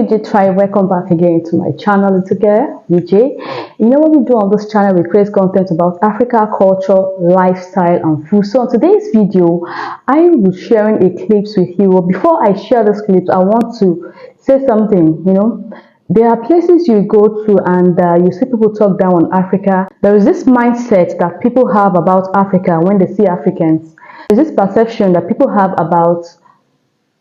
UJ Tribe, welcome back again to my channel. It's again UJ. You know what we do on this channel? We create content about Africa, culture, lifestyle, and food. So on today's video, I will be sharing a clips with you. Before I share this clips, I want to say something. There are places you go to and you see people talk down on Africa. There is this mindset that people have about Africa when they see Africans. There's this perception that people have about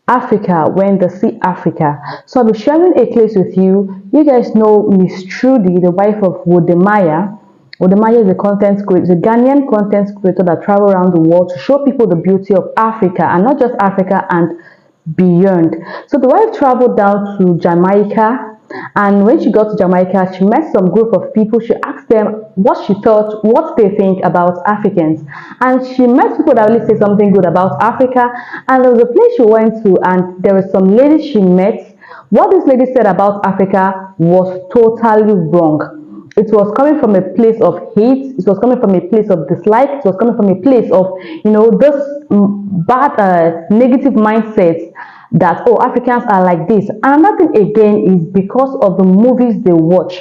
Africa when they see Africa. So I'll be sharing a place with you. You guys know Miss Trudy, the wife of Wodemaya. Wodemaya is a content creator, a Ghanaian content creator that travels around the world to show people the beauty of Africa, and not just Africa and beyond. So the wife traveled down to Jamaica, and when she got to Jamaica, she met some group of people. She asked them what she thought, what they think about Africans, and she met people that really say something good about Africa. And there was a place she went to, and there was some lady she met. What this lady said about Africa was totally wrong. It was coming from a place of hate. It was coming from a place of dislike. It was coming from a place of, this bad, negative mindset that, oh, Africans are like this. Another thing again is because of the movies they watch.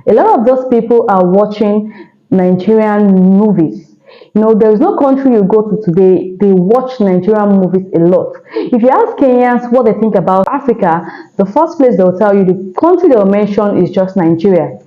A lot of those people are watching Nigerian movies. There is no country you go to today, they watch Nigerian movies a lot. If you ask Kenyans what they think about Africa, the first place they'll tell you, the country they'll mention is just Nigeria.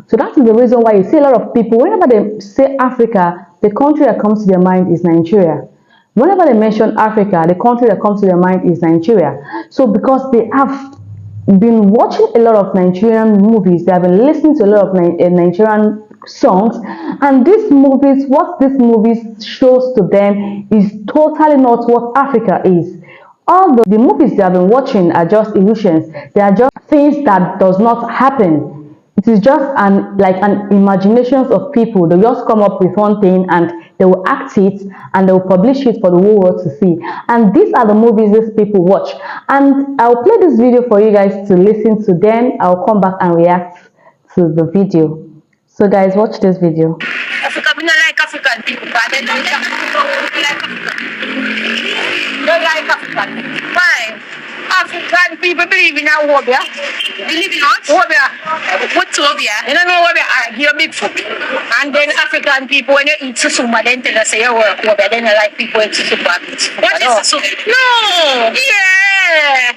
So that is the reason why you see a lot of people, whenever they say Africa, the country that comes to their mind is Nigeria. Whenever they mention Africa, the country that comes to their mind is Nigeria. So because they have been watching a lot of Nigerian movies, they have been listening to a lot of Nigerian songs, and these movies, what these movies shows to them is totally not what Africa is. All the movies they have been watching are just illusions. They are just things that does not happen. It is just an imaginations of people. They just come up with one thing and they will act it and they will publish it for the whole world to see. And these are the movies these people watch. And I'll play this video for you guys to listen to. Then I'll come back and react to the video. So guys, watch this video. Africa, we don't like African people, but they don't like African. Don't like African. Why? African people believe in a Wobia. Believe in what? Wobia. What's Wobia? You don't know Wobia? You're big food. And then African people, when you eat susumba, then tell us you work Wobia. Then you like people eat susumba. What is susumba? No! Yeah!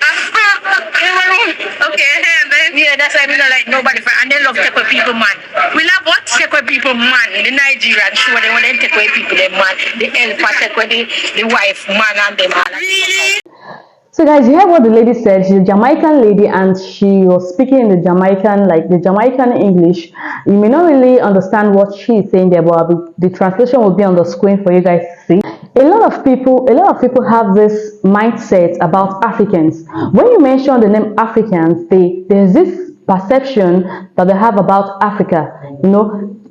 Okay, then. Yeah, that's why we don't like nobody. And they love take away people, man. We love what? Take away people, man. The Nigerian show, they want to take away people, the man. The helper take away the wife, man, and the man. Really? So guys, you heard what the lady said. She's a Jamaican lady and she was speaking in the Jamaican English. You may not really understand what she is saying there, but the translation will be on the screen for you guys to see. A lot of people have this mindset about Africans. When you mention the name Africans, there's this perception that they have about Africa,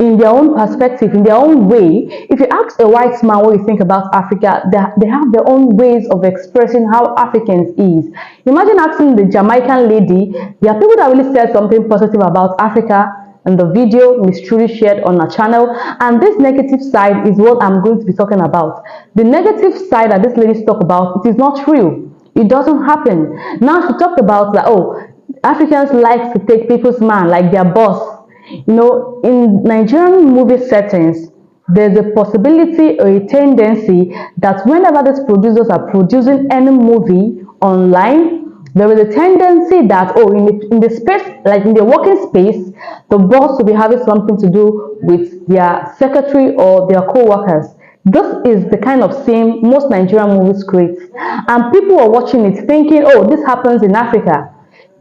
in their own perspective, in their own way. If you ask a white man what you think about Africa, they have their own ways of expressing how Africans is. Imagine asking the Jamaican lady. There are people that really said something positive about Africa in the video Miss Trudy shared on her channel, and this negative side is what I'm going to be talking about. The negative side that this lady talked about, it is not real. It doesn't happen. Now she talked about that, oh, Africans like to take people's man like their boss. In Nigerian movie settings, there's a possibility or a tendency that whenever these producers are producing any movie online, there is a tendency that, oh, in the space, like in the working space, the boss will be having something to do with their secretary or their co-workers. This is the kind of scene most Nigerian movies create. And people are watching it thinking, oh, this happens in Africa.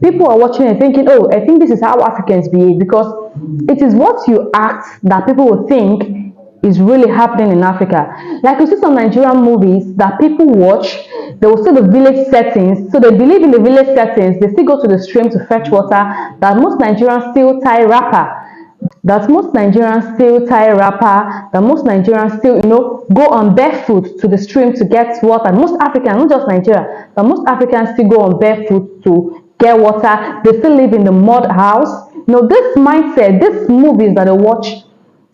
People are watching and thinking, oh, I think this is how Africans behave, because it is what you act that people will think is really happening in Africa. Like you see some Nigerian movies that people watch, they will see the village settings, so they believe in the village settings, they still go to the stream to fetch water, that most Nigerians still tie wrapper. That most Nigerians still go on barefoot to the stream to get water. Most Africans, not just Nigeria, but most Africans still go on barefoot to get water. They still live in the mud house. This mindset, these movies that they watch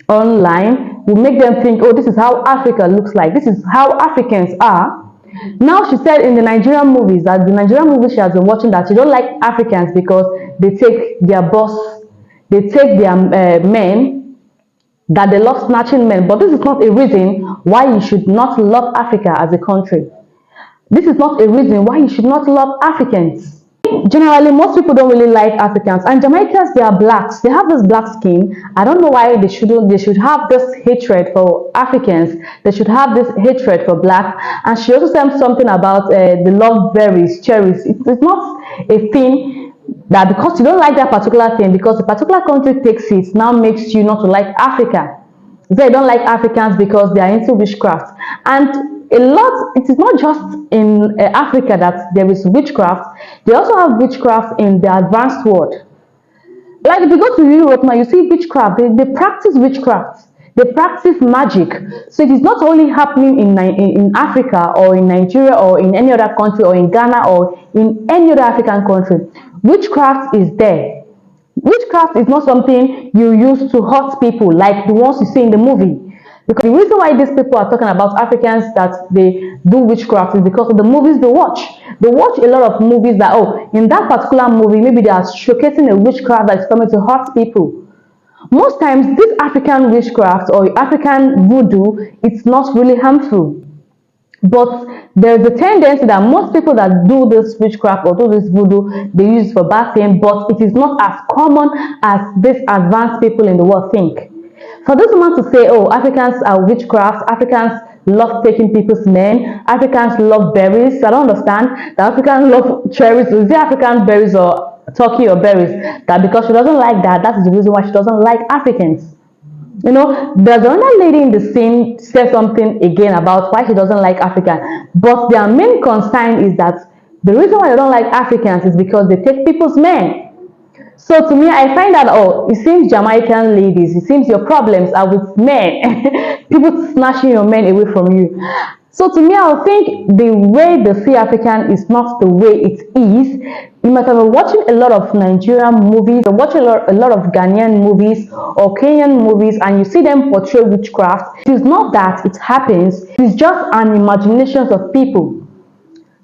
online will make them think, oh, this is how Africa looks like. This is how Africans are. Now she said in the Nigerian movies, that the Nigerian movies she has been watching, that she don't like Africans because they take their boss, they take their men, that they love snatching men. But this is not a reason why you should not love Africa as a country. This is not a reason why you should not love Africans. Generally, most people don't really like Africans, and Jamaicans, they are blacks. They have this black skin. I don't know why they should have this hatred for Africans. They should have this hatred for black. And she also said something about the love berries, cherries. It's not a thing that because you don't like that particular thing, because a particular country takes it, now makes you not to like Africa. They don't like Africans because they are into witchcraft. And a lot, it is not just in Africa that there is witchcraft. They also have witchcraft in the advanced world. Like if you go to Europe now, you see witchcraft. They practice witchcraft. They practice magic. So it is not only happening in Africa or in Nigeria or in any other country or in Ghana or in any other African country. Witchcraft is there. Witchcraft is not something you use to hurt people like the ones you see in the movie. Because the reason why these people are talking about Africans that they do witchcraft is because of the movies they watch. They watch a lot of movies that, oh, in that particular movie, maybe they are showcasing a witchcraft that is coming to hurt people. Most times, this African witchcraft or African voodoo, it's not really harmful. But there's a tendency that most people that do this witchcraft or do this voodoo, they use it for bad things, but it is not as common as these advanced people in the world think. For this woman to say, oh, Africans are witchcraft, Africans love taking people's men, Africans love berries, I don't understand. The Africans love cherries. Is it African berries or turkey or berries? That because she doesn't like that, that is the reason why she doesn't like Africans. You know, there's another lady in the scene said something again about why she doesn't like African. But their main concern is that the reason why they don't like Africans is because they take people's men. So to me, I find that, oh, it seems Jamaican ladies, it seems your problems are with men. People snatching your men away from you. So to me, I think the way they see African is not the way it is. You must have been watching a lot of Nigerian movies, or watching a lot of Ghanaian movies or Kenyan movies, and you see them portray witchcraft. It is not that it happens, it's just an imagination of people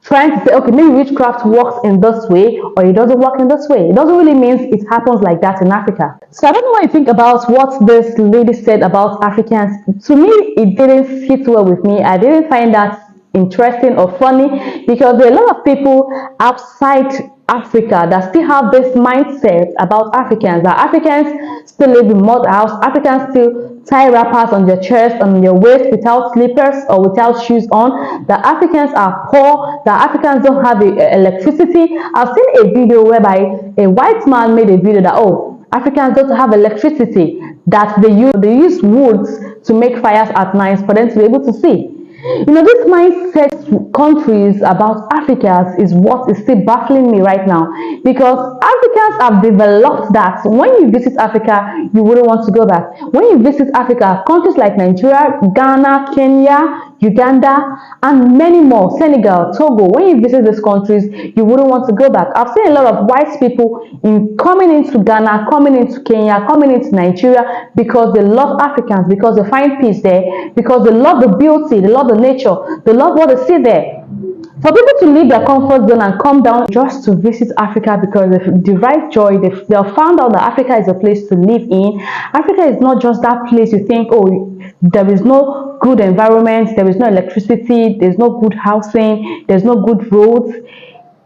trying to say, okay, maybe witchcraft works in this way or it doesn't work in this way. It doesn't really mean it happens like that in Africa. So I don't know what you think about what this lady said about Africans. To me, it didn't sit well with me. I didn't find that interesting or funny because there are a lot of people outside Africa that still have this mindset about Africans, that Africans still live in mud house, Africans still tie wrappers on their chest, on their waist without slippers or without shoes on, that Africans are poor, that Africans don't have electricity. I've seen a video whereby a white man made a video that, oh, Africans don't have electricity, that they use woods to make fires at night for them to be able to see. You know, this mindset countries about Africans is what is still baffling me right now, because Africans have developed that when you visit Africa, you wouldn't want to go back. When you visit Africa, countries like Nigeria, Ghana, Kenya, Uganda, and many more, Senegal, Togo, when you visit these countries, you wouldn't want to go back. I've seen a lot of white people coming into Ghana, coming into Kenya, coming into Nigeria because they love Africans, because they find peace there, because they love the beauty, they love the nature, they love what they see there. For people to leave their comfort zone and come down just to visit Africa because they derive joy, they have found out that Africa is a place to live in. Africa is not just that place you think, oh, there is no good environment, there is no electricity, there's no good housing, there's no good roads.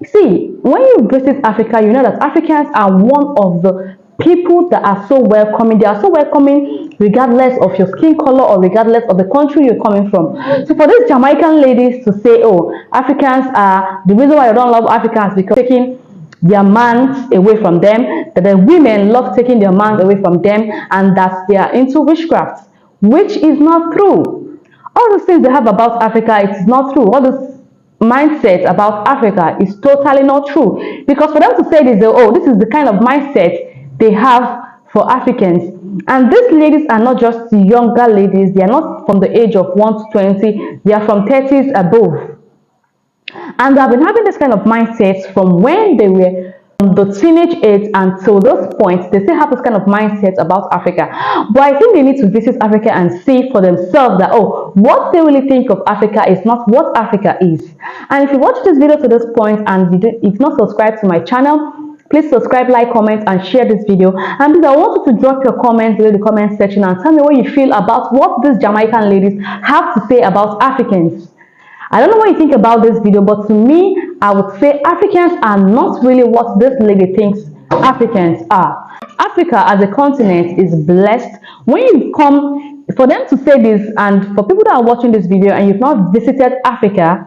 See, when you visit Africa, you know that Africans are one of the people that are so welcoming. They are so welcoming regardless of your skin color or regardless of the country you're coming from. So for these Jamaican ladies to say, oh, Africans are, the reason why I don't love Africans because taking their mans away from them, that the women love taking their mans away from them, and that they are into witchcraft, which is not true. All the things they have about Africa, it is not true. All this mindset about Africa is totally not true. Because for them to say this, oh, this is the kind of mindset they have for Africans. And these ladies are not just younger ladies, they are not from the age of 1 to 20, they are from 30s above. And they have been having this kind of mindset from when they were the teenage age until this point, they still have this kind of mindset about Africa. But I think they need to visit Africa and see for themselves that, oh, what they really think of Africa is not what Africa is. And if you watch this video to this point and you've not subscribed to my channel, please subscribe, like, comment, and share this video. And please, I want you to drop your comments below the comment section and tell me what you feel about what these Jamaican ladies have to say about Africans. I don't know what you think about this video, but to me, I would say Africans are not really what this lady thinks Africans are. Africa as a continent is blessed. When you come, for them to say this, and for people that are watching this video and you've not visited Africa,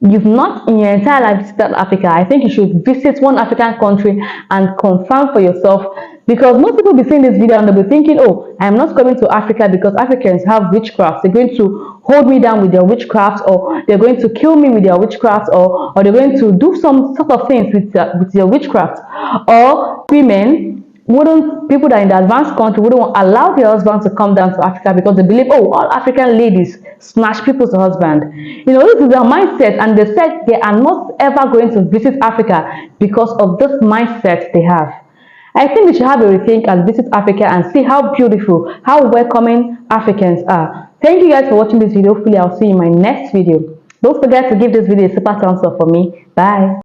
you've not in your entire life visited Africa, I think you should visit one African country and confirm for yourself, because most people will be seeing this video and they'll be thinking, oh, I'm not coming to Africa because Africans have witchcraft. They're going to hold me down with their witchcraft, or they're going to kill me with their witchcraft, or they're going to do some sort of things with their witchcraft. Or people that are in the advanced country wouldn't allow their husband to come down to Africa because they believe, oh, all African ladies snatch people's husband. You know, this is their mindset, and they said they are not ever going to visit Africa because of this mindset they have. I think we should have a rethink and visit Africa and see how beautiful, how welcoming Africans are. Thank you guys for watching this video. Hopefully, I'll see you in my next video. Don't forget to give this video a super thumbs up for me. Bye.